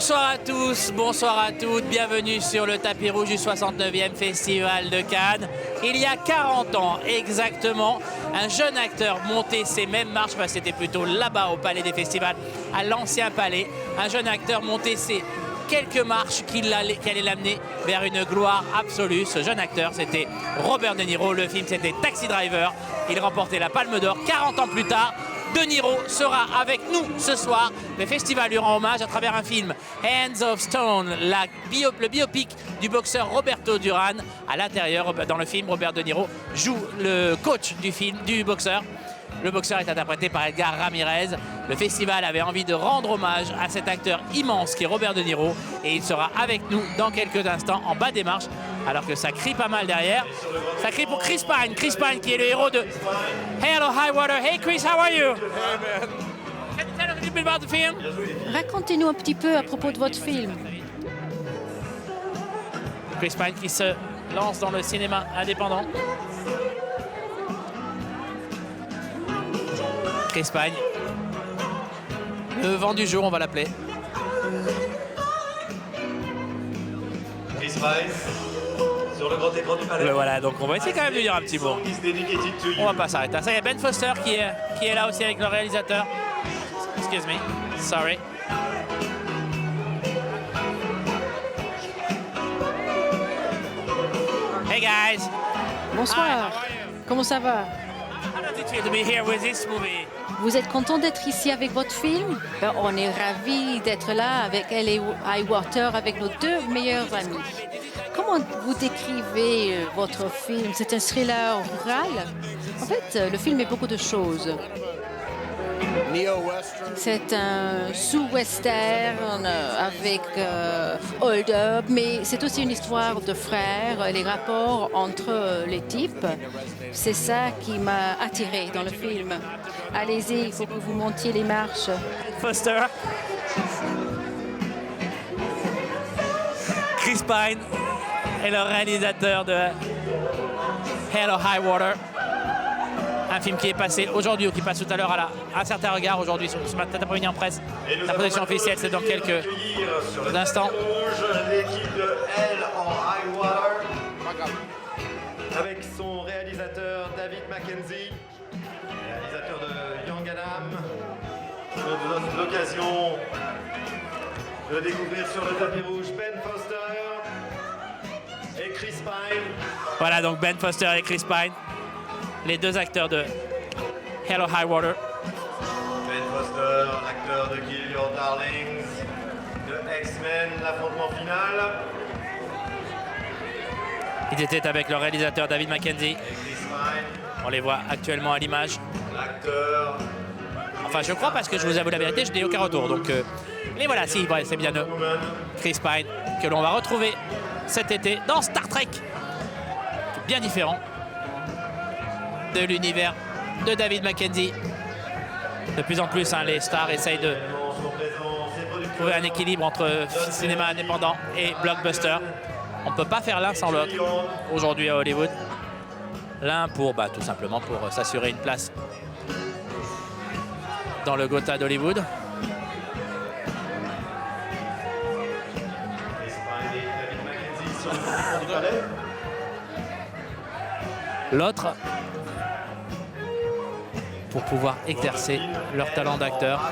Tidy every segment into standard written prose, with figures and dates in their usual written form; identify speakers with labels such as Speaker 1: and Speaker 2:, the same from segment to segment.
Speaker 1: Bonsoir à tous, bonsoir à toutes, bienvenue sur le tapis rouge du 69e Festival de Cannes. Il y a 40 ans exactement, un jeune acteur montait ces mêmes marches, c'était plutôt là-bas au Palais des Festivals, à l'ancien palais. Un jeune acteur montait ces quelques marches qui allaient l'amener vers une gloire absolue. Ce jeune acteur, c'était Robert De Niro. Le film, c'était Taxi Driver. Il remportait la Palme d'Or 40 ans plus tard. De Niro sera avec nous ce soir. Le festival lui rend hommage à travers un film, Hands of Stone, le biopic du boxeur Roberto Duran. À l'intérieur, dans le film, Robert De Niro joue le coach du boxeur. Le boxeur est interprété par Edgar Ramirez. Le festival avait envie de rendre hommage à cet acteur immense qui est Robert De Niro. Et il sera avec nous dans quelques instants en bas des marches. Alors que ça crie pas mal derrière. Ça crie pour Chris Pine. Chris Pine qui est le héros de Hello High Water. Hey Chris, how are you?
Speaker 2: Hey man.
Speaker 1: Can you tell us a little bit about the film?
Speaker 3: Racontez-nous un petit peu à propos de votre film.
Speaker 1: Chris Pine qui se lance dans le cinéma indépendant. Chris Pine. Le vent du jour, on va l'appeler.
Speaker 2: Chris Pine, sur le grand écran du palais.
Speaker 1: Le voilà, donc on va essayer quand même de dire un petit mot. On va pas s'arrêter. Ça y est, Ben Foster qui est là aussi avec le réalisateur. Excuse me, sorry. Hey guys.
Speaker 3: Bonsoir.
Speaker 1: Hi, how are you?
Speaker 3: Comment ça va?
Speaker 1: How does it feel to be here with this movie?
Speaker 3: Vous êtes content d'être ici avec votre film? On est ravis d'être là avec L.A. Highwater, avec nos deux meilleurs amis. Comment vous décrivez votre film? C'est un thriller rural? En fait, le film est beaucoup de choses. C'est un sous-western avec hold-up, mais c'est aussi une histoire de frères, les rapports entre les types. C'est ça qui m'a attiré dans le film. Allez-y, il faut que vous montiez les marches.
Speaker 1: Foster. Chris Pine est le réalisateur de Hello High Water. Un film qui est passé aujourd'hui ou qui passe tout à l'heure à un certain regard aujourd'hui ce matin après-midi en presse. La projection officielle, c'est dans quelques instants.
Speaker 2: L'équipe de L en High Water avec son réalisateur David Mackenzie, réalisateur de Young Adam. Je vous donne l'occasion de découvrir sur le tapis rouge Ben Foster et Chris Pine.
Speaker 1: Voilà donc Ben Foster et Chris Pine, les deux acteurs de Hello High Water.
Speaker 2: Ben Foster, l'acteur de Kill Your Darlings, de X-Men, l'affrontement final.
Speaker 1: Ils étaient avec le réalisateur David Mackenzie.
Speaker 2: Et Chris Pine,
Speaker 1: On les voit actuellement à l'image.
Speaker 2: l'acteur.
Speaker 1: Enfin, je crois parce que je vous avoue la vérité, je n'ai aucun retour. Donc, les voilà, si, ouais, c'est bien eux. Chris Pine, que l'on va retrouver cet été dans Star Trek. Bien différent de l'univers de David Mackenzie. De plus en plus, les stars essayent de trouver un équilibre entre cinéma indépendant et blockbuster. On ne peut pas faire l'un sans l'autre aujourd'hui à Hollywood. L'un pour, tout simplement pour s'assurer une place dans le Gotha d'Hollywood. L'autre pour pouvoir exercer leur talent d'acteur.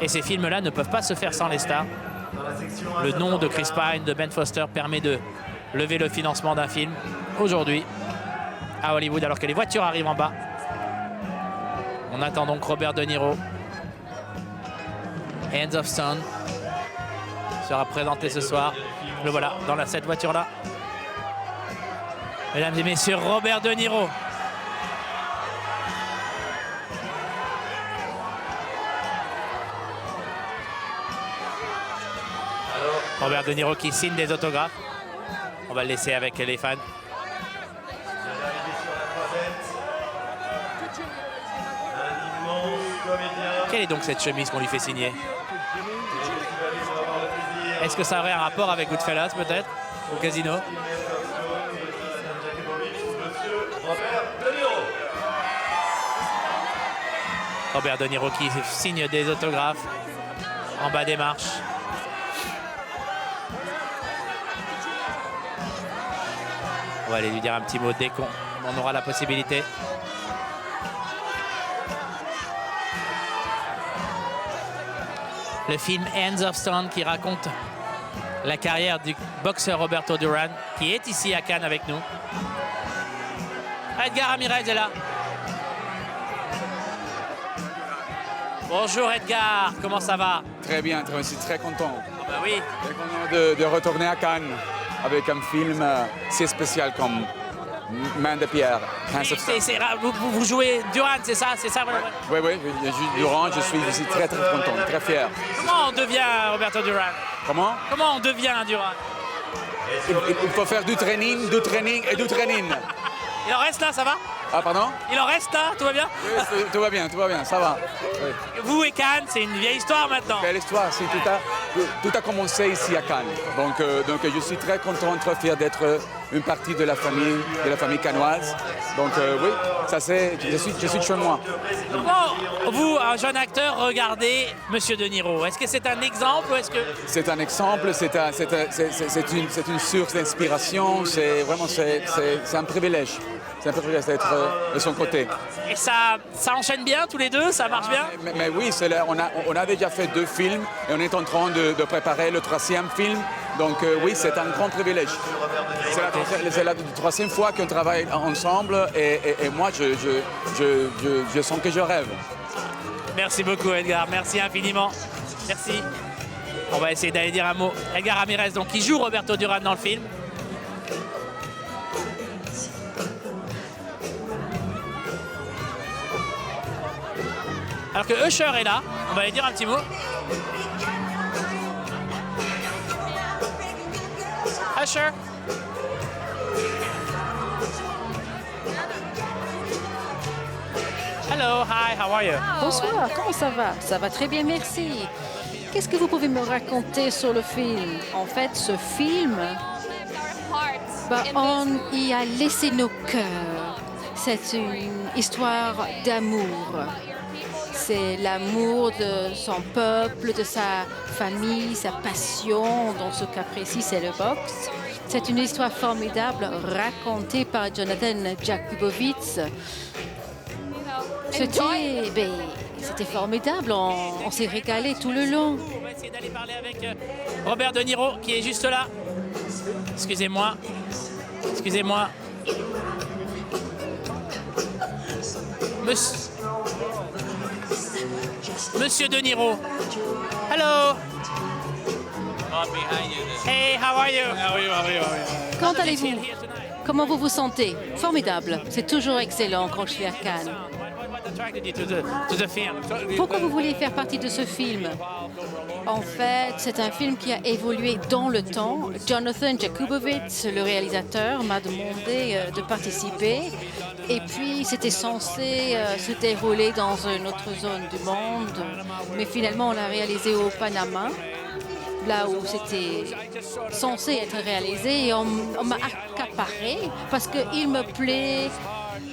Speaker 1: Et ces films-là ne peuvent pas se faire sans les stars. Le nom de Chris Pine, de Ben Foster permet de lever le financement d'un film aujourd'hui à Hollywood alors que les voitures arrivent en bas. On attend donc Robert De Niro. Hands of Stone sera présenté ce soir. Le voilà dans cette voiture-là. Mesdames et messieurs, Robert De Niro. Robert De Niro qui signe des autographes. On va le laisser avec les fans. Quelle est donc cette chemise qu'on lui fait signer? Est-ce que ça aurait un rapport avec Goodfellas peut-être? Au casino? Robert De Niro qui signe des autographes en bas des marches. va aller lui dire un petit mot dès qu'on aura la possibilité. Le film Hands of Stone qui raconte la carrière du boxeur Roberto Duran qui est ici à Cannes avec nous. Edgar Ramirez est là. Bonjour Edgar, comment ça va?
Speaker 4: Très bien, je suis très content.
Speaker 1: Ah bah oui.
Speaker 4: Très content de retourner à Cannes avec un film si spécial comme Main de pierre.
Speaker 1: Vous jouez Duran, c'est ça?
Speaker 4: Oui, je joue Duran, je suis très content, très fier.
Speaker 1: Comment on devient Roberto Duran?
Speaker 4: Comment
Speaker 1: on devient un Duran?
Speaker 4: Il faut faire du training et du training.
Speaker 1: Il en reste là, ça va?
Speaker 4: Ah, pardon?
Speaker 1: Il en reste là, tout va bien?
Speaker 4: Oui, tout va bien, ça va. Oui.
Speaker 1: Vous et Cannes, c'est une vieille histoire maintenant.
Speaker 4: Belle histoire, tout a commencé ici à Cannes. Donc je suis très content, très fier d'être une partie de la famille cannoise. Donc oui, ça c'est, je suis de chez moi.
Speaker 1: Comment vous, un jeune acteur, regardez Monsieur De Niro? Est-ce que c'est un exemple ou est-ce que...
Speaker 4: C'est un exemple, c'est une source d'inspiration, c'est un privilège. C'est un privilège d'être de son côté.
Speaker 1: Et ça enchaîne bien tous les deux? Ça marche bien?
Speaker 4: Mais oui, on a déjà fait 2 films et on est en train de préparer le 3e film. Donc oui, c'est un grand privilège. C'est la 3e fois qu'on travaille ensemble et moi, je sens que je rêve.
Speaker 1: Merci beaucoup Edgar, merci infiniment. Merci. On va essayer d'aller dire un mot. Edgar Ramirez, donc, qui joue Roberto Duran dans le film. Alors que Usher est là, on va aller dire un petit mot. Usher. Hello, hi, how are you?
Speaker 3: Bonsoir, comment ça va? Ça va très bien, merci. Qu'est-ce que vous pouvez me raconter sur le film? En fait, ce film, on y a laissé nos cœurs. C'est une histoire d'amour. C'est l'amour de son peuple, de sa famille, sa passion. Dans ce cas précis, c'est le boxe. C'est une histoire formidable racontée par Jonathan Jakubowicz. C'était formidable. On s'est régalé tout le long.
Speaker 1: On va essayer d'aller parler avec Robert De Niro qui est juste là. Excusez-moi. Monsieur De Niro. Hello. Hey, how are you?
Speaker 3: Comment allez-vous? Comment vous vous sentez? Formidable. C'est toujours excellent quand je suis à Cannes. Pourquoi vous voulez faire partie de ce film? En fait, c'est un film qui a évolué dans le temps. Jonathan Jakubowicz, le réalisateur, m'a demandé de participer. Et puis, c'était censé se dérouler dans une autre zone du monde. Mais finalement, on l'a réalisé au Panama, là où c'était censé être réalisé. Et on m'a accaparé parce qu'il me plaît.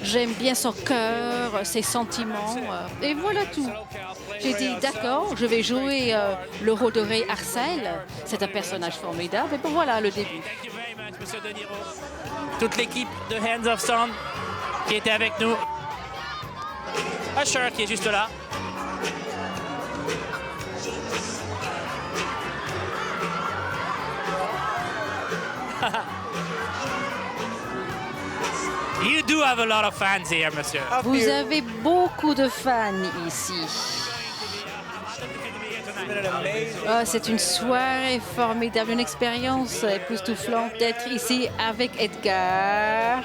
Speaker 3: J'aime bien son cœur, ses sentiments, et voilà tout. J'ai dit, d'accord, je vais jouer le rôle de Ray Arcel. C'est un personnage formidable, et bon, voilà le début.
Speaker 1: Toute l'équipe de Hands of Stone qui était avec nous. Usher qui est juste là. You do have a lot of fans here, monsieur.
Speaker 3: Vous avez beaucoup de fans ici. C'est une soirée formidable, une expérience époustouflante d'être ici avec Edgar.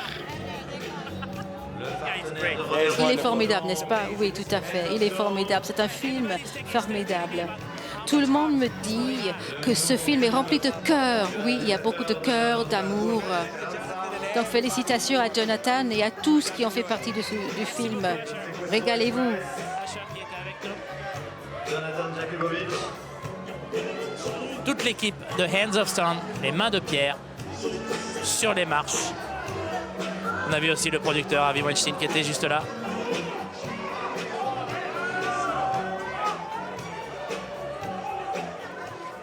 Speaker 3: Il est formidable, n'est-ce pas? Oui, tout à fait. Il est formidable. C'est un film formidable. Tout le monde me dit que ce film est rempli de cœur. Oui, il y a beaucoup de cœur, d'amour. Donc, félicitations à Jonathan et à tous qui ont fait partie du film. Régalez-vous.
Speaker 1: Toute l'équipe de Hands of Stone, les mains de pierre, sur les marches. On a vu aussi le producteur Harvey Weinstein qui était juste là.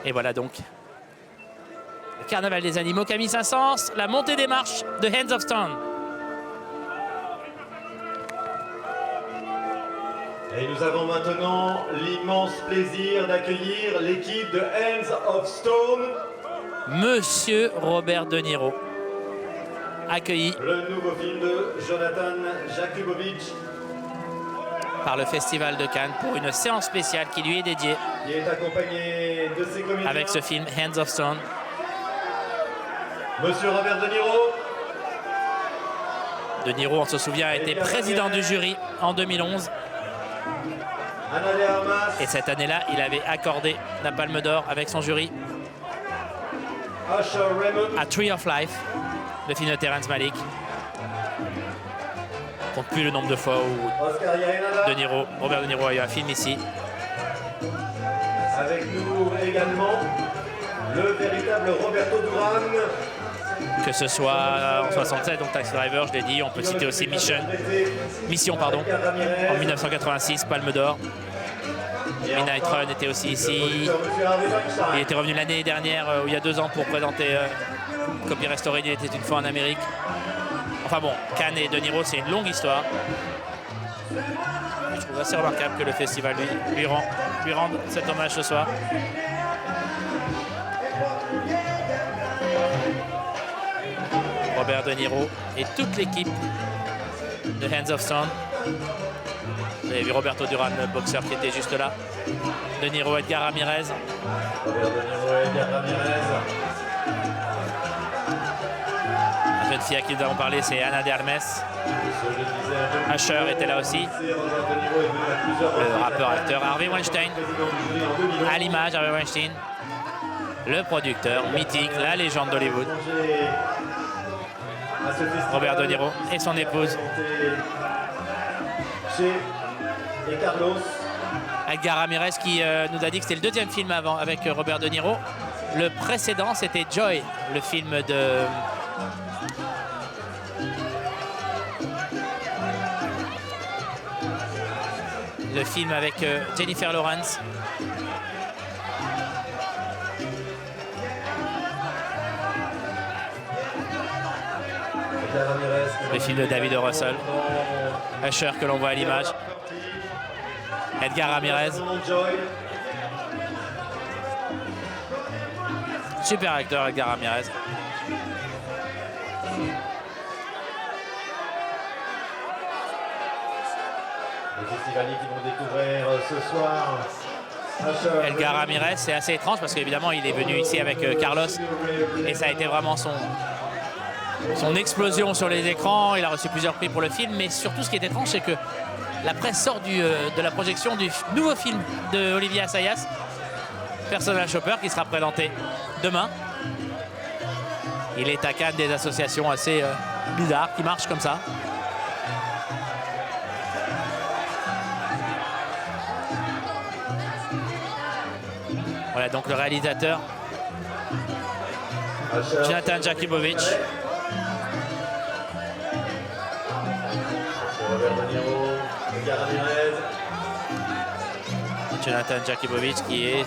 Speaker 1: Et voilà donc Carnaval des animaux, Camille Saint-Saëns, la montée des marches de Hands of Stone.
Speaker 2: Et nous avons maintenant l'immense plaisir d'accueillir l'équipe de Hands of Stone.
Speaker 1: Monsieur Robert De Niro, accueilli
Speaker 2: Le nouveau film de Jonathan Jakubowicz,
Speaker 1: par le Festival de Cannes pour une séance spéciale qui lui est dédiée
Speaker 2: qui est accompagné de ses comédiens.
Speaker 1: avec ce film Hands of Stone.
Speaker 2: Monsieur Robert De Niro.
Speaker 1: De Niro, on se souvient, a été président du jury en 2011.
Speaker 2: Ana de Armas.
Speaker 1: Et cette année-là, il avait accordé la Palme d'Or avec son jury
Speaker 2: Usher Raymond.
Speaker 1: à Tree of Life, le film de Terrence Malick. On compte plus le nombre de fois où
Speaker 2: Oscar Yaenada.
Speaker 1: Robert De Niro a eu un film ici.
Speaker 2: Avec nous également le véritable Roberto Duran.
Speaker 1: Que ce soit en 67, donc Taxi Driver, je l'ai dit. On peut citer aussi Mission, en 1986, Palme d'Or. Midnight Run était aussi ici. Il était revenu l'année dernière, ou il y a 2 ans, pour présenter Copie Restaurée, il était une fois en Amérique. Enfin bon, Cannes et De Niro, c'est une longue histoire. Je trouve assez remarquable que le festival lui rende cet hommage ce soir. Robert De Niro et toute l'équipe de Hands of Stone. Vous avez vu Roberto Duran, le boxeur qui était juste là. De Niro, Edgar Ramirez.
Speaker 2: Robert De Niro et Edgar Ramirez.
Speaker 1: La jeune fille à qui nous avons parlé, c'est Ana de Armas. Usher était là aussi. Le rappeur-acteur Harvey Weinstein. À l'image, Harvey Weinstein. Le producteur mythique, la légende d'Hollywood. Robert De Niro et son épouse.
Speaker 2: Et Carlos.
Speaker 1: Edgar Ramirez qui nous a dit que c'était le 2e film avant avec Robert De Niro. Le précédent, c'était Joy, le film de... Le film avec Jennifer Lawrence. Le film de David O. Russell. Usher que l'on voit à l'image. Edgar Ramirez. Super acteur, Edgar Ramirez.
Speaker 2: Les festivaliers qui vont découvrir ce soir. Usher.
Speaker 1: Edgar Ramirez, c'est assez étrange parce qu'évidemment, il est venu ici avec Carlos et ça a été vraiment son explosion sur les écrans. Il a reçu plusieurs prix pour le film, mais surtout ce qui est étrange, c'est que la presse sort de la projection du nouveau film de Olivier Assayas, Personal Shopper, qui sera présenté demain. Il est à Cannes, des associations assez bizarres qui marchent comme ça. Voilà donc le réalisateur Jonathan Jakubowicz.
Speaker 2: Robert De Niro, Edgar Ramirez.
Speaker 1: Jonathan Jakubowicz qui est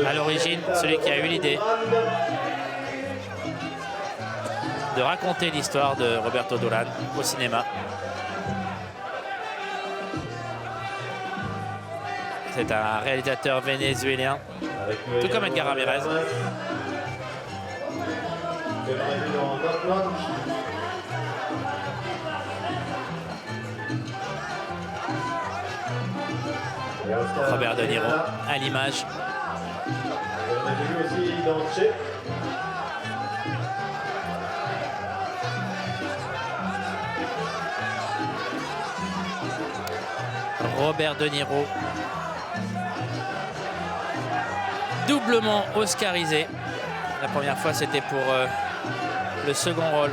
Speaker 1: à l'origine celui qui a eu l'idée de raconter l'histoire de Roberto Duran au cinéma. C'est un réalisateur vénézuélien, tout comme Edgar Ramirez. Robert De Niro à l'image.
Speaker 2: On a vu aussi dans Che.
Speaker 1: Robert De Niro, doublement oscarisé. La première fois, c'était pour le second rôle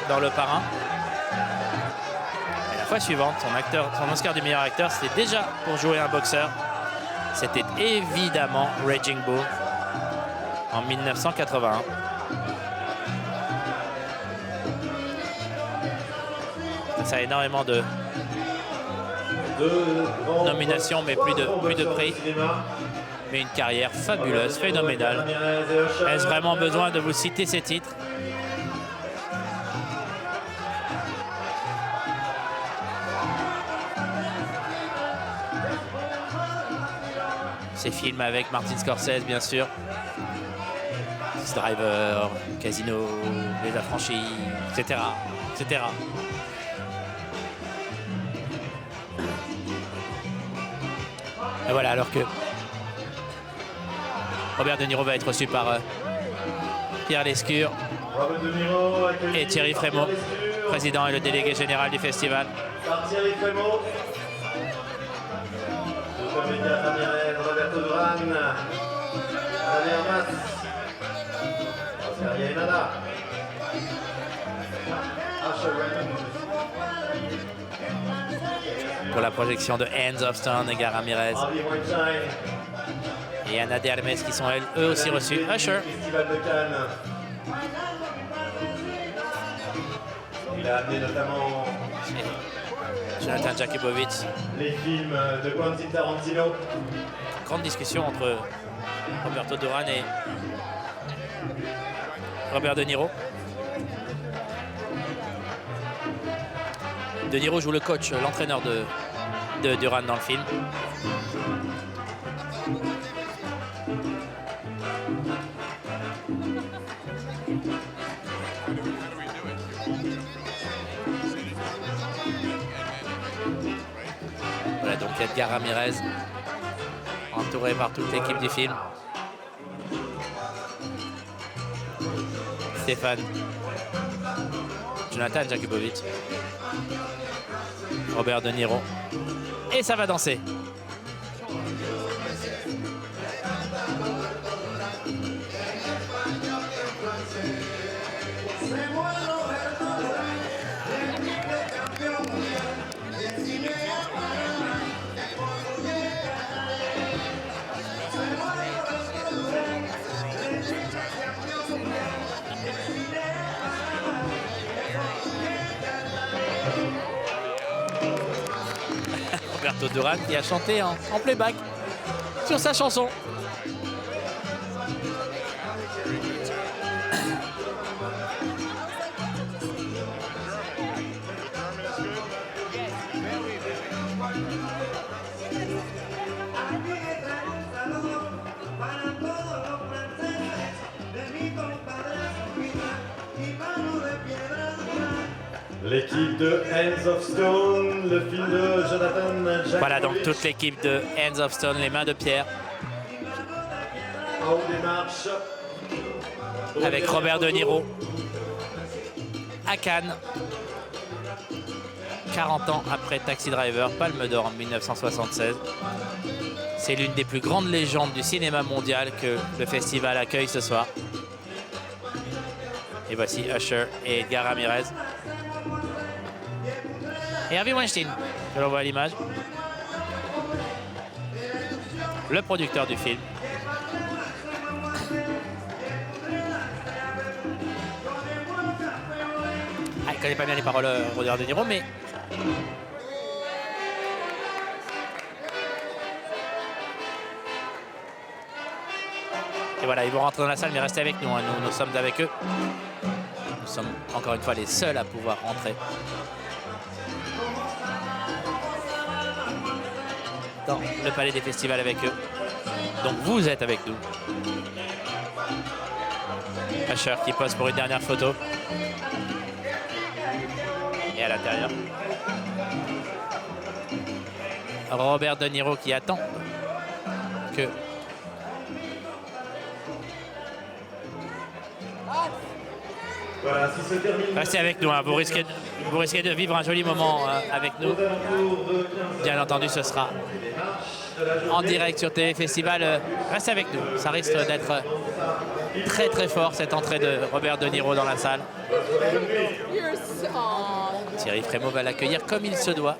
Speaker 1: dans Le Parrain. Et la fois suivante, son Oscar du meilleur acteur, c'était déjà pour jouer un boxeur. C'était évidemment Raging Bull en 1981. Ça a énormément de nominations, mais plus de prix. mais une carrière fabuleuse, phénoménale. Est-ce vraiment besoin de vous citer ces titres? Ces films avec Martin Scorsese, bien sûr. Driver, Casino, Les Affranchis, etc., etc. Et voilà, alors que Robert De Niro va être reçu par Pierre Lescure et Thierry Frémaux, président et le délégué général du festival.
Speaker 2: Par Thierry Frémaux. Ramirez, Roberto Duran, Daniel Mas, Oscar Yainada, Asher Raymond.
Speaker 1: Pour la projection de Hands of Stone, Edgar Ramirez
Speaker 2: Harvey Weinstein.
Speaker 1: et Ana de Armes qui sont eux aussi reçus. Usher.
Speaker 2: Festival de Cannes. Il a amené notamment
Speaker 1: Jonathan Jakubowicz.
Speaker 2: les films de Quentin Tarantino.
Speaker 1: Grande discussion entre Roberto Duran et Robert De Niro. De Niro joue le coach, l'entraîneur de Duran dans le film. Voilà donc Edgar Ramirez, entouré par toute l'équipe du film. Stéphane, Jonathan Jakubowicz, Robert De Niro. Et ça va danser. Roberto Duran qui a chanté en playback sur sa chanson.
Speaker 2: L'équipe de Hands of Stone, le film de Jonathan Jakubowicz.
Speaker 1: Voilà donc toute l'équipe de Hands of Stone, les mains de pierre,
Speaker 2: En haut des marches.
Speaker 1: avec Robert De Niro à Cannes, 40 ans après Taxi Driver, Palme d'Or en 1976. C'est l'une des plus grandes légendes du cinéma mondial que le festival accueille ce soir. Et voici Usher et Edgar Ramirez. Et Harvey Weinstein, que l'on voit à l'image. Le producteur du film. Ah, il ne connaît pas bien les paroles Robert De Niro, mais... Et voilà, ils vont rentrer dans la salle, mais restez avec nous, hein. Nous sommes avec eux. Nous sommes encore une fois les seuls à pouvoir rentrer dans le palais des festivals avec eux. Donc vous êtes avec nous. Usher qui pose pour une dernière photo. Et à l'intérieur, Robert De Niro qui attend que
Speaker 2: Voilà, si se termine.
Speaker 1: restez avec nous, hein. Vous risquez de vivre un joli moment avec nous. Bien entendu, ce sera en direct sur TV Festival. Restez avec nous. Ça risque d'être très très fort cette entrée de Robert De Niro dans la salle. Thierry Frémaux va l'accueillir comme il se doit,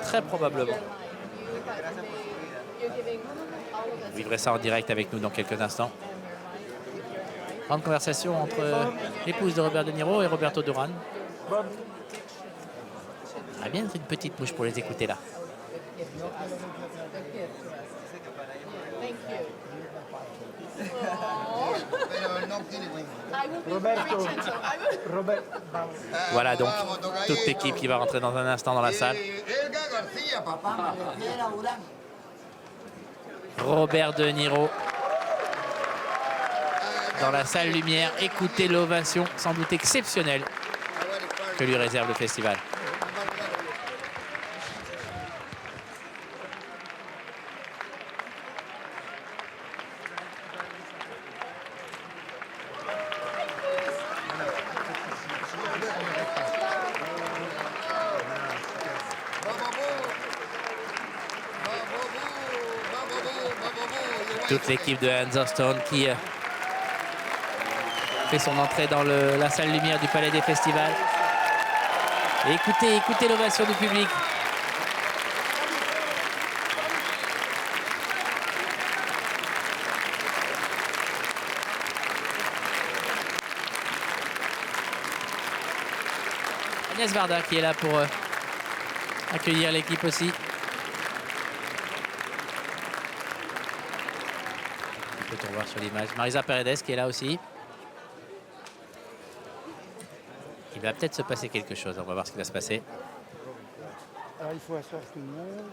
Speaker 1: très probablement. Vous vivrez ça en direct avec nous dans quelques instants. Grande conversation entre l'épouse de Robert De Niro et Roberto Duran. Ça va bien être une petite mouche pour les écouter là. Voilà donc toute l'équipe qui va rentrer dans un instant dans la salle. Robert De Niro dans la salle lumière. Écoutez l'ovation sans doute exceptionnelle que lui réserve le festival. Toute l'équipe de Hands of Stone qui fait son entrée dans la salle lumière du Palais des Festivals. Et écoutez l'ovation du public. Agnès Varda qui est là pour accueillir l'équipe aussi. Peut-on voir sur l'image Marisa Paredes qui est là aussi. Il va peut-être se passer quelque chose. On va voir ce qui va se passer.
Speaker 5: Alors il faut asseoir tout le monde.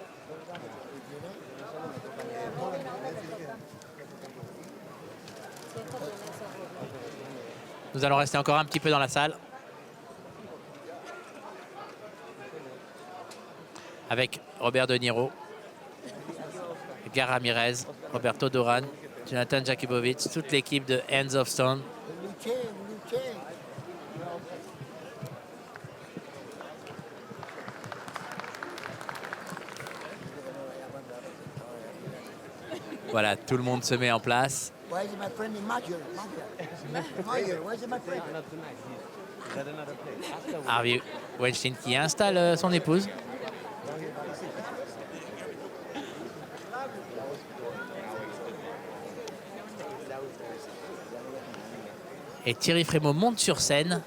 Speaker 1: Nous allons rester encore un petit peu dans la salle. Avec Robert De Niro, Edgar Ramirez, Roberto Duran, Jonathan Jakubovic, toute l'équipe de Hands of Stone. Voilà, tout le monde se met en place. Harvey Weinstein qui installe son épouse. Et Thierry Frémaux monte sur scène.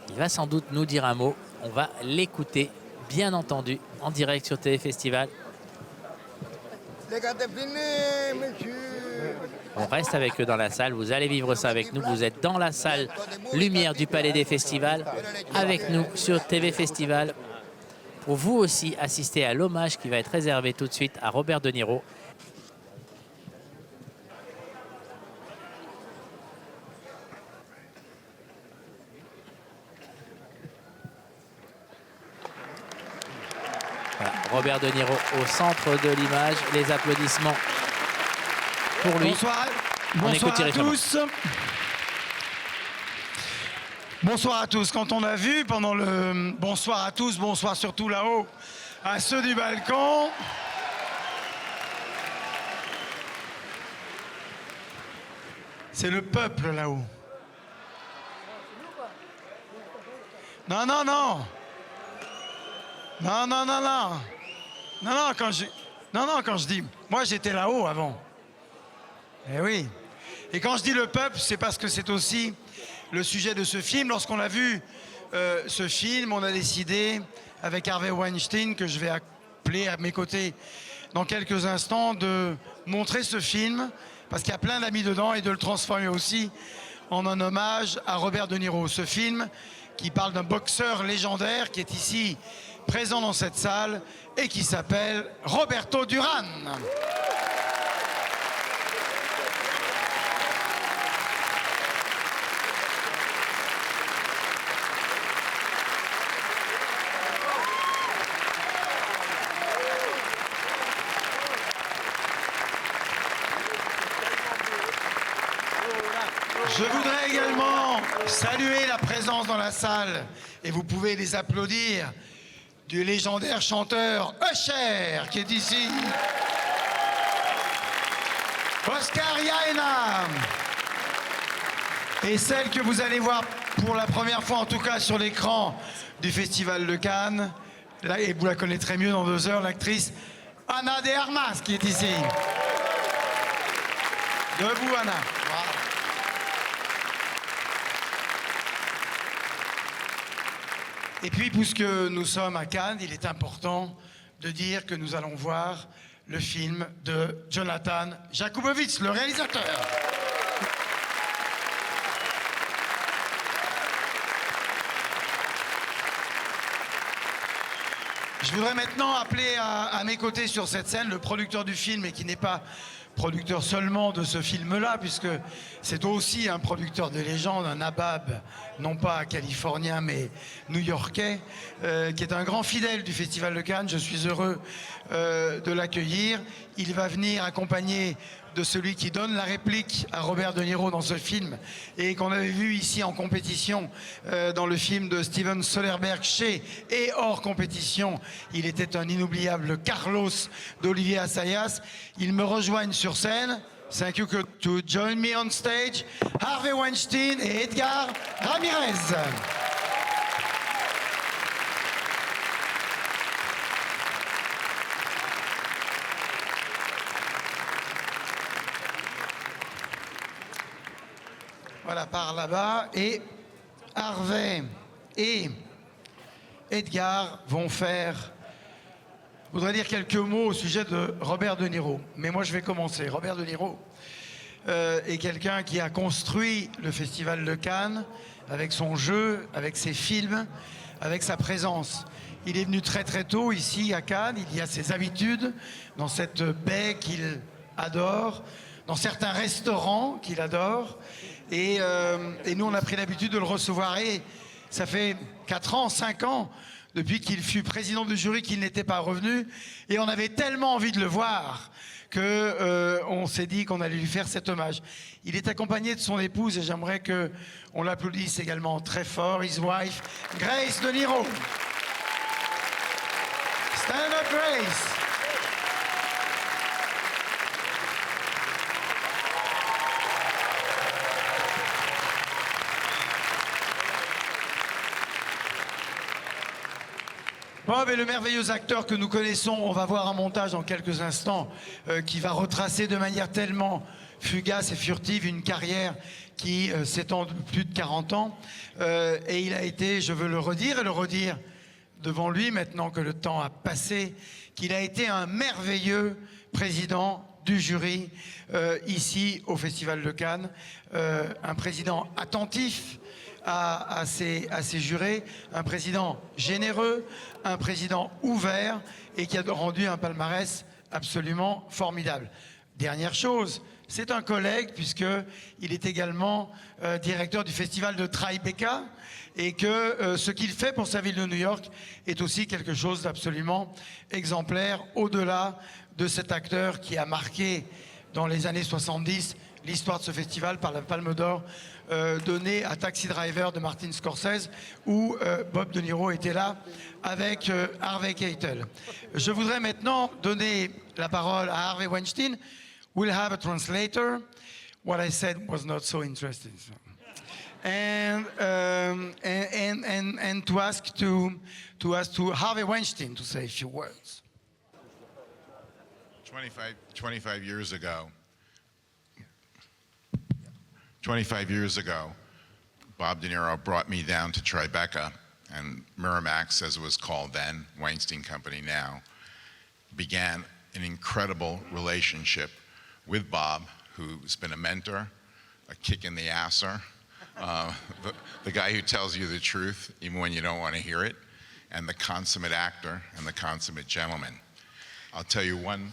Speaker 1: Il va sans doute nous dire un mot. On va l'écouter, bien entendu, en direct sur TV Festival. On reste avec eux dans la salle. Vous allez vivre ça avec nous. Vous êtes dans la salle lumière du Palais des Festivals avec nous sur TV Festival pour vous aussi assister à l'hommage qui va être réservé tout de suite à Robert De Niro. Voilà, Robert De Niro au centre de l'image. Les applaudissements pour lui.
Speaker 6: Bonsoir à tous. Bonsoir à tous. Quand on a vu pendant le bonsoir à tous, bonsoir surtout là-haut à ceux du balcon. C'est le peuple là-haut. Non, non, non. Non, non, non, non. Non, non, quand je dis... Moi, j'étais là-haut avant. Eh oui. Et quand je dis le peuple, c'est parce que c'est aussi le sujet de ce film. Lorsqu'on a vu ce film, on a décidé, avec Harvey Weinstein, que je vais appeler à mes côtés dans quelques instants, de montrer ce film, parce qu'il y a plein d'amis dedans, et de le transformer aussi en un hommage à Robert De Niro. Ce film qui parle d'un boxeur légendaire qui est ici présent dans cette salle et qui s'appelle Roberto Duran. Je voudrais également saluer la présence dans la salle, et vous pouvez les applaudir, du légendaire chanteur Usher qui est ici. Oscar Yaena. Et celle que vous allez voir pour la première fois, en tout cas sur l'écran du Festival de Cannes, là, et vous la connaîtrez mieux dans 2 heures, l'actrice Ana de Armas qui est ici. Debout, Ana. Voilà. Et puis, puisque nous sommes à Cannes, il est important de dire que nous allons voir le film de Jonathan Jakubowicz, le réalisateur. Je voudrais maintenant appeler à mes côtés sur cette scène le producteur du film, et qui n'est pas producteur seulement de ce film-là, puisque c'est aussi un producteur de légende, un nabab, non pas californien, mais new-yorkais, qui est un grand fidèle du Festival de Cannes. Je suis heureux de l'accueillir. Il va venir accompagné de celui qui donne la réplique à Robert De Niro dans ce film, et qu'on avait vu ici en compétition dans le film de Steven Soderbergh, chez et hors compétition. Il était un inoubliable Carlos d'Olivier Assayas. Ils me rejoignent sur scène. Thank you to join me on stage. Harvey Weinstein et Edgar Ramirez. Voilà, par là-bas. Et Harvey et Edgar vont faire... Je voudrais dire quelques mots au sujet de Robert De Niro. Mais moi, je vais commencer. Robert De Niro est quelqu'un qui a construit le Festival de Cannes avec son jeu, avec ses films, avec sa présence. Il est venu très très tôt ici à Cannes. Il y a ses habitudes dans cette baie qu'il adore, dans certains restaurants qu'il adore. Et nous, on a pris l'habitude de le recevoir. Et ça fait 4 ans, 5 ans, depuis qu'il fut président du jury, qu'il n'était pas revenu. Et on avait tellement envie de le voir qu'on s'est dit qu'on allait lui faire cet hommage. Il est accompagné de son épouse, et j'aimerais qu'on l'applaudisse également très fort. His wife, Grace De Niro. Stand up, Grace. Bob est le merveilleux acteur que nous connaissons. On va voir un montage dans quelques instants qui va retracer de manière tellement fugace et furtive une carrière qui s'étend de plus de 40 ans. Et il a été, je veux le redire et le redire devant lui, maintenant que le temps a passé, qu'il a été un merveilleux président du jury ici au Festival de Cannes. Un président attentif à ses jurés, un président généreux, un président ouvert, et qui a rendu un palmarès absolument formidable. Dernière chose, c'est un collègue, puisqu'il est également directeur du festival de Tribeca, et que ce qu'il fait pour sa ville de New York est aussi quelque chose d'absolument exemplaire, au-delà de cet acteur qui a marqué dans les années 70 l'histoire de ce festival par la Palme d'Or donnée à Taxi Driver de Martin Scorsese, où Bob De Niro était là avec Harvey Keitel. Je voudrais maintenant donner la parole à Harvey Weinstein. We'll have a translator. What I said was not so interesting. And to ask to Harvey Weinstein to say a few words.
Speaker 7: 25 years ago, 25 years ago, Bob De Niro brought me down to Tribeca, and Miramax, as it was called then, Weinstein Company now, began an incredible relationship with Bob, who's been a mentor, a kick in the asser, the guy who tells you the truth even when you don't want to hear it, and the consummate actor and the consummate gentleman. I'll tell you one.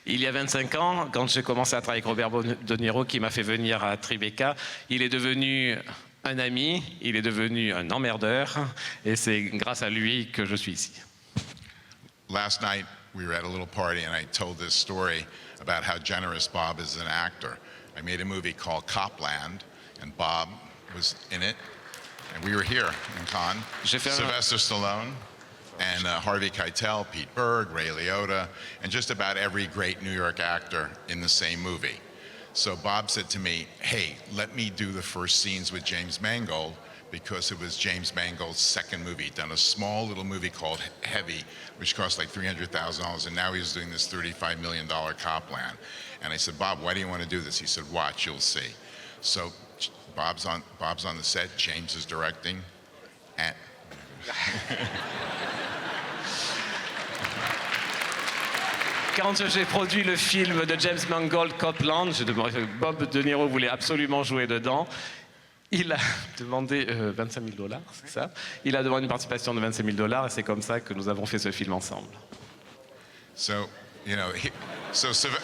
Speaker 8: Il y a 25 ans, quand j'ai commencé à travailler avec Robert De Niro, qui m'a fait venir à Tribeca, il est devenu un ami, il est devenu un emmerdeur, et c'est grâce à lui que je suis ici.
Speaker 7: Last night, we were at a little party, and I told this story about how generous Bob is as an actor. I made a movie called Copland, and Bob was in it, and we were here in Cannes. Sylvester Stallone, and Harvey Keitel, Pete Berg, Ray Liotta, and just about every great New York actor in the same movie. So Bob said to me, hey, let me do the first scenes with James Mangold, because it was James Mangold's second movie. He'd done a small little movie called Heavy, which cost like $300,000, and now he was doing this $35 million Copland. And I said, Bob, why do you want to do this? He said, watch, you'll see. So Bob's on the set, James is directing, and
Speaker 8: quand j'ai produit le film de James Mangold, Copland, Bob De Niro voulait absolument jouer dedans. Il a demandé 25 000 $, c'est ça? Il a demandé une participation de 25 000 $, et c'est comme ça que nous avons fait ce film ensemble.
Speaker 7: So, you know, Sylvester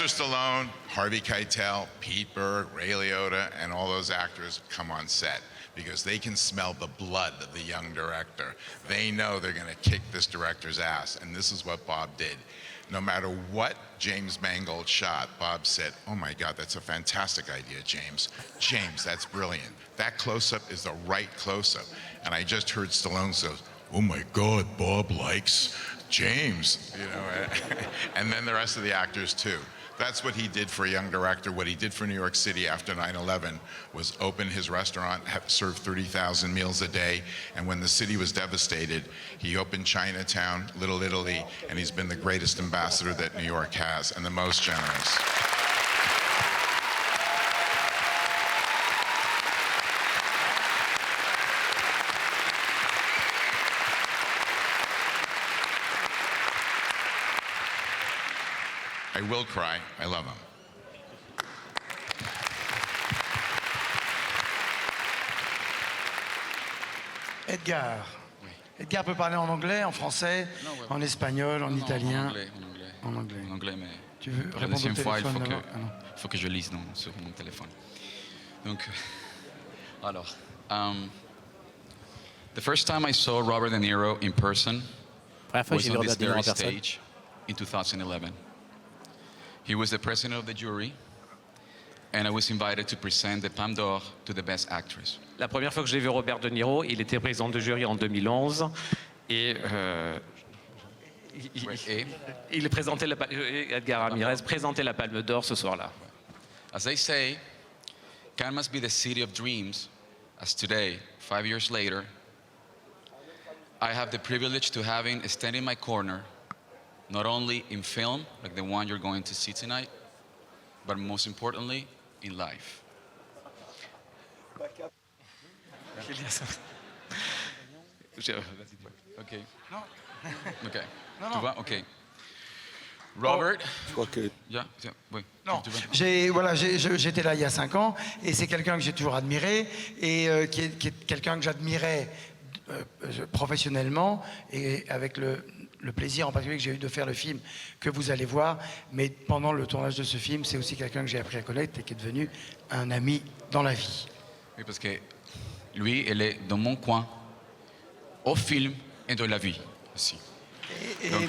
Speaker 7: Stallone, Harvey Keitel, Pete Berg, Ray Liotta, and all those actors come on set because they can smell the blood of the young director. They know they're going to kick this director's ass, and this is what Bob did. No matter what James Mangold shot, Bob said, "Oh my God, that's a fantastic idea, James. James, that's brilliant. That close-up is the right close-up." And I just heard Stallone say, "Oh my God, Bob likes James," you know, and then the rest of the actors too. That's what he did for a young director. What he did for New York City after 9/11 was open his restaurant, serve 30,000 meals a day, and when the city was devastated, he opened Chinatown, Little Italy, and he's been the greatest ambassador that New York has, and the most generous. I will cry. I love him.
Speaker 6: Edgar. Edgar peut parler en anglais, en français, en espagnol, en italien.
Speaker 4: En anglais, mais
Speaker 6: Tu veux
Speaker 4: pour la
Speaker 6: répondre au
Speaker 4: deuxième fois, il
Speaker 6: téléphone
Speaker 4: faut que,
Speaker 6: d'abord? Ah non.
Speaker 4: faut que je lise sur mon téléphone. Donc, alors, the first time I saw Robert De Niro in person
Speaker 1: Première fois que
Speaker 4: was
Speaker 1: j'ai vu
Speaker 4: on
Speaker 1: Robert
Speaker 4: this
Speaker 1: De Niro en
Speaker 4: very
Speaker 1: personne.
Speaker 4: stage in 2011. He was the president of the jury, and I was invited to present the Palme d'Or to the Best Actress.
Speaker 8: La première fois que j'ai vu Robert De Niro, il était président de jury en 2011 et il présentait Edgar Ramirez présentait la Palme d'Or ce soir-là.
Speaker 4: As they say, Cannes must be the city of dreams, as today, 5 years later, I have the privilege to having stand in my corner, not only in film, like the one you're going to see tonight, but most importantly, in life. Okay. Okay. Tu vois? Okay. Robert.
Speaker 5: Je crois que
Speaker 4: Yeah, oui.
Speaker 6: Non,
Speaker 4: Tu vois?
Speaker 6: j'étais là il y a 5 ans et c'est quelqu'un que j'ai toujours admiré et qui est quelqu'un que j'admirais professionnellement et avec le plaisir en particulier que j'ai eu de faire le film que vous allez voir. Mais pendant le tournage de ce film, c'est aussi quelqu'un que j'ai appris à connaître et qui est devenu un ami dans la vie.
Speaker 4: Oui, parce que lui, il est dans mon coin, au film et dans la vie aussi. Donc,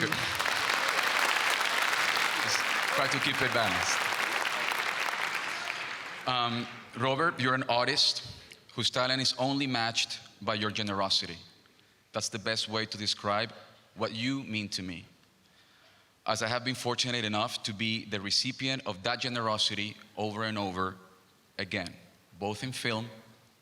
Speaker 4: try to keep it balanced. Robert, you're an artist whose talent is only matched by your generosity. That's the best way to describe what you mean to me. As I have been fortunate enough to be the recipient of that generosity over and over again, both in film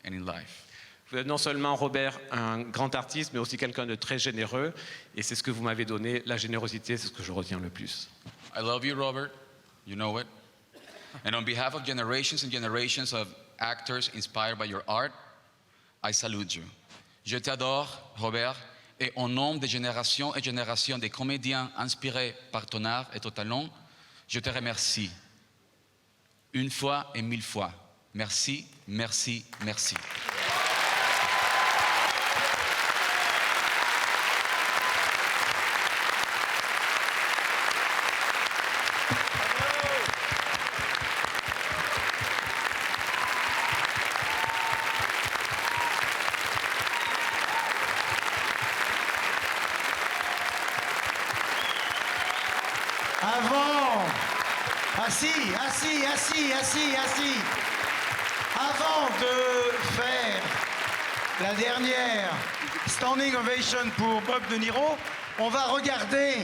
Speaker 4: and in life.
Speaker 8: Vous êtes non seulement, Robert, un grand artiste, mais aussi quelqu'un de très généreux. Et c'est ce que vous m'avez donné, la générosité, c'est ce que je retiens le plus.
Speaker 4: I love you, Robert. You know it. And on behalf of generations and generations of actors inspired by your art, I salute you. Je t'adore, Robert. Et au nom des générations et générations de comédiens inspirés par ton art et ton talent, je te remercie. Une fois et 1000 fois. Merci, merci, merci.
Speaker 6: Assis. Avant de faire la dernière standing ovation pour Bob De Niro, on va regarder.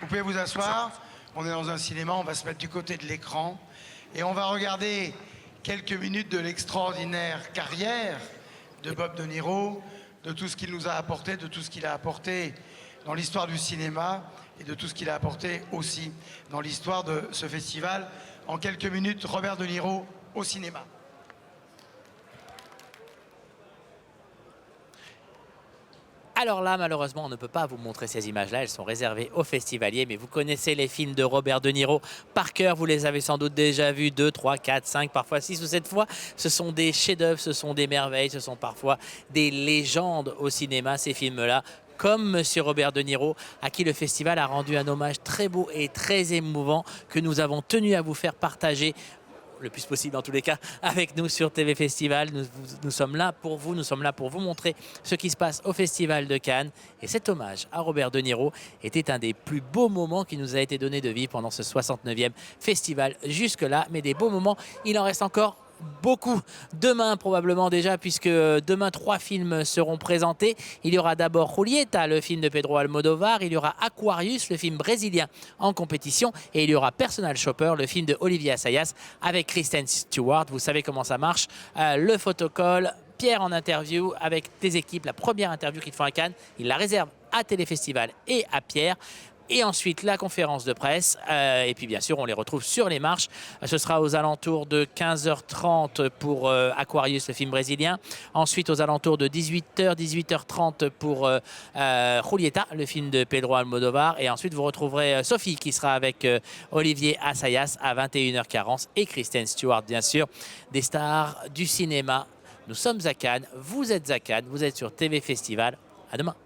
Speaker 6: Vous pouvez vous asseoir. On est dans un cinéma, on va se mettre du côté de l'écran et on va regarder quelques minutes de l'extraordinaire carrière de Bob De Niro, de tout ce qu'il nous a apporté, de tout ce qu'il a apporté dans l'histoire du cinéma et de tout ce qu'il a apporté aussi dans l'histoire de ce festival. En quelques minutes, Robert De Niro au cinéma.
Speaker 1: Alors là, malheureusement, on ne peut pas vous montrer ces images-là. Elles sont réservées aux festivaliers. Mais vous connaissez les films de Robert De Niro par cœur. Vous les avez sans doute déjà vus 2, 3, 4, 5, parfois 6 ou 7 fois. Ce sont des chefs-d'œuvre, ce sont des merveilles, ce sont parfois des légendes au cinéma, ces films-là. Comme Monsieur Robert De Niro, à qui le festival a rendu un hommage très beau et très émouvant que nous avons tenu à vous faire partager le plus possible en tous les cas avec nous sur TV Festival. Nous sommes là pour vous, nous sommes là pour vous montrer ce qui se passe au Festival de Cannes. Et cet hommage à Robert De Niro était un des plus beaux moments qui nous a été donné de vivre pendant ce 69e festival jusque-là. Mais des beaux moments, il en reste encore beaucoup. Demain probablement déjà, puisque demain 3 films seront présentés. Il y aura d'abord Julieta, le film de Pedro Almodovar. Il y aura Aquarius, le film brésilien en compétition. Et il y aura Personal Shopper, le film de Olivier Assayas avec Kristen Stewart. Vous savez comment ça marche. Le photocall, Pierre en interview avec des équipes. La première interview qu'ils font à Cannes, il la réserve à Téléfestival et à Pierre. Et ensuite, la conférence de presse. Et puis, bien sûr, on les retrouve sur les marches. Ce sera aux alentours de 15h30 pour Aquarius, le film brésilien. Ensuite, aux alentours de 18h, 18h30 pour Julieta, le film de Pedro Almodovar. Et ensuite, vous retrouverez Sophie qui sera avec Olivier Assayas à 21h40 et Kristen Stewart, bien sûr, des stars du cinéma. Nous sommes à Cannes, vous êtes à Cannes, vous êtes sur TV Festival. À demain.